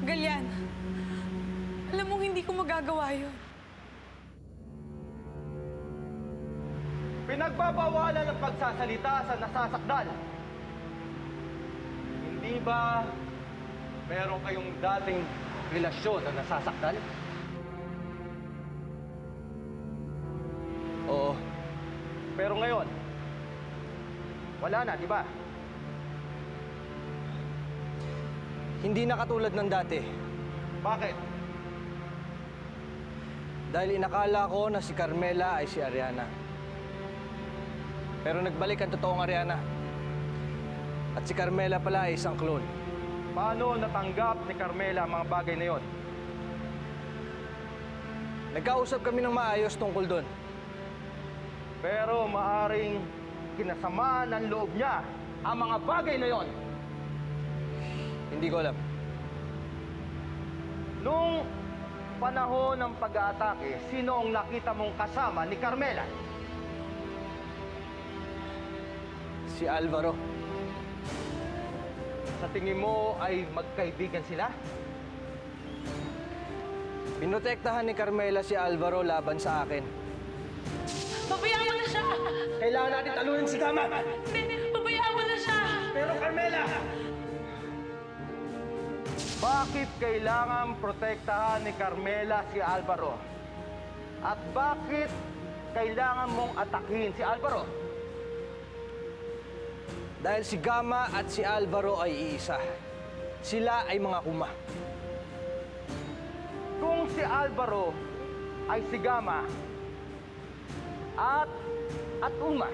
Galian, alam mong hindi ko magagawa yun. Pinagbabawalan ng pagsasalita sa nasasakdal. Hindi ba meron kayong dating relasyon na nasasakdal? Oo. Pero ngayon, wala na, di ba? Hindi na katulad ng dati. Bakit? Dahil inakala ko na si Carmela ay si Ariana. Pero nagbalik ang totoong Ariana. At si Carmela pala ay isang clone. Paano natanggap ni Carmela ang mga bagay na yon? Nagkausap kami ng maayos tungkol doon. Pero maaring kinasamaan ng loob niya ang mga bagay na yon. Hindi ko alam. Nung panahon ng pag-aatake, sino ang nakita mong kasama ni Carmela? Si Alvaro. Sa tingin mo ay magkaibigan sila? Pinotektahan ni Carmela si Alvaro laban sa akin. Pabayaan mo na siya! Kailangan natin talunin si Gama! Hindi, pabayaan mo na siya! Pero Carmela! Bakit kailangan protektahan ni Carmela si Alvaro? At bakit kailangan mong atakin si Alvaro? Dahil si Gama at si Alvaro ay iisa. Sila ay mga kuma. Kung si Alvaro ay si Gama at Uma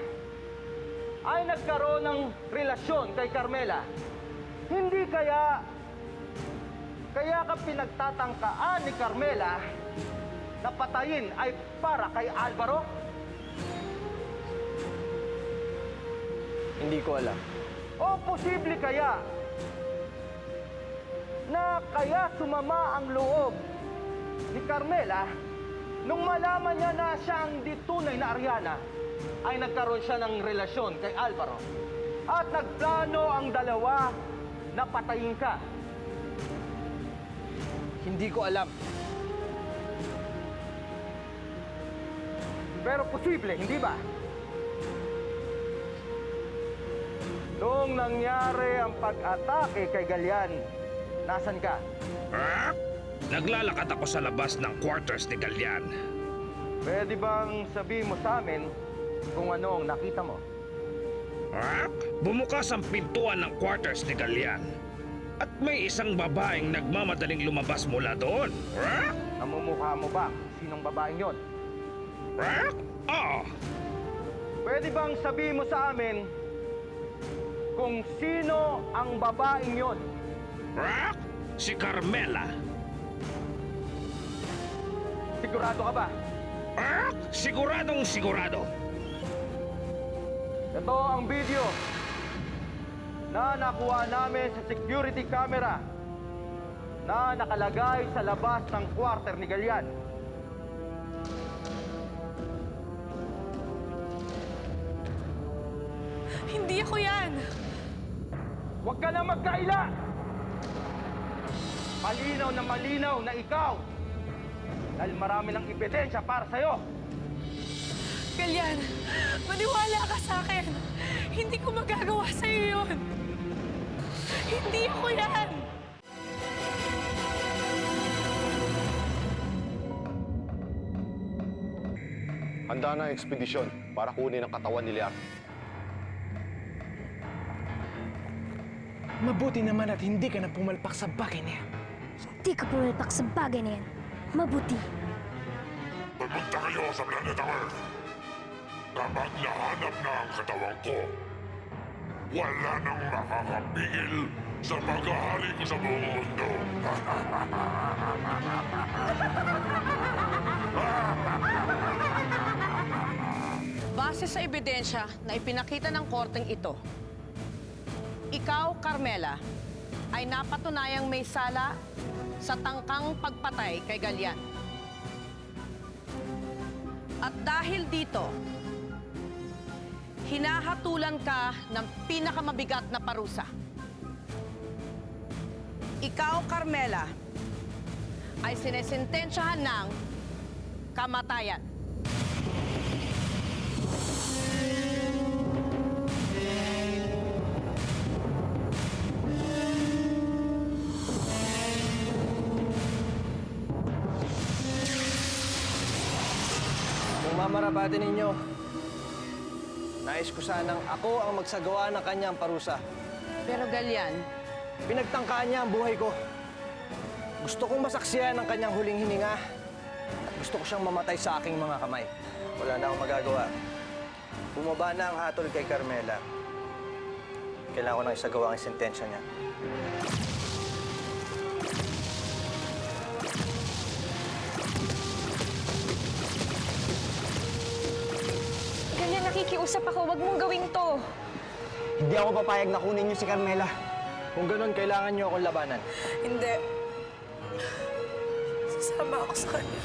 ay nagkaroon ng relasyon kay Carmela, hindi kaya ka pinagtatangkaan ni Carmela na patayin ay para kay Alvaro? Hindi ko alam. O posible kaya na kaya sumama ang loob ni Carmela nung malaman niya na siya ang di tunay na Ariana, ay nagkaroon siya ng relasyon kay Alvaro at nagplano ang dalawa na patayin ka? Hindi ko alam. Pero posible, hindi ba? Noong nangyari ang pag-atake kay Galian, nasan ka? Ha? Naglalakad ako sa labas ng quarters ni Galian. Pwede bang sabihin mo sa amin kung ano ang nakita mo? Ha? Bumukas ang pintuan ng quarters ni Galian. At may isang babaeng nagmamadaling lumabas mula doon. Ha? Namumukha mo ba sinong babaeng yon? Ha? Oo. Pwede bang sabihin mo sa amin kung sino ang babaeng yon? Ha? Si Carmela. Sigurado ka ba? Ha? Siguradong sigurado. Ito ang video na nakuha namin sa security camera na nakalagay sa labas ng quarter ni Galian. Hindi ako yan! Huwag ka na magkaila! Malinaw na ikaw! Dahil marami ng ebidensya para sa'yo! Galian, maniwala ka sa akin! Hindi ko magagawa sa'yo yun! Hindi ako yan! Handa na ang ekspedisyon para kunin ang katawan ni Liam. Mabuti naman at hindi ka na pumalpak sa bagay na yan. Hindi ka pumalpak sa bagay na yan. Mabuti. Pumunta kayo sa planeta Earth. Kapag nahanap na ang katawan ko, wala nang makakapigil sa paghahari ko sa buong mundo. Base sa ebidensya na ipinakita ng korteng ito, ikaw, Carmela, ay napatunayang may sala sa tangkang pagpatay kay Galian. At dahil dito, hinahatulan ka ng pinakamabigat na parusa. ikaw, Carmela, ay sinesentensyahan ng kamatayan. Kung mamarapati ninyo, nais ko sanang ako ang magsagawa ng kanyang parusa. Pero Galian, Pinagtangkaan niya ang buhay ko. Gusto kong masaksiyan ang kanyang huling hininga. At gusto ko siyang mamatay sa aking mga kamay. Wala na akong magagawa. Bumaba na ang hatol kay Carmela. Kailangan ko nang isagawa ang sentensya niya. Ganyan, nakikiusap ako. Huwag mong gawin to. Hindi ako papayag na kunin niyo si Carmela. Kung ganun, kailangan niyo akong labanan. Hindi. Sasama ako sa kanya.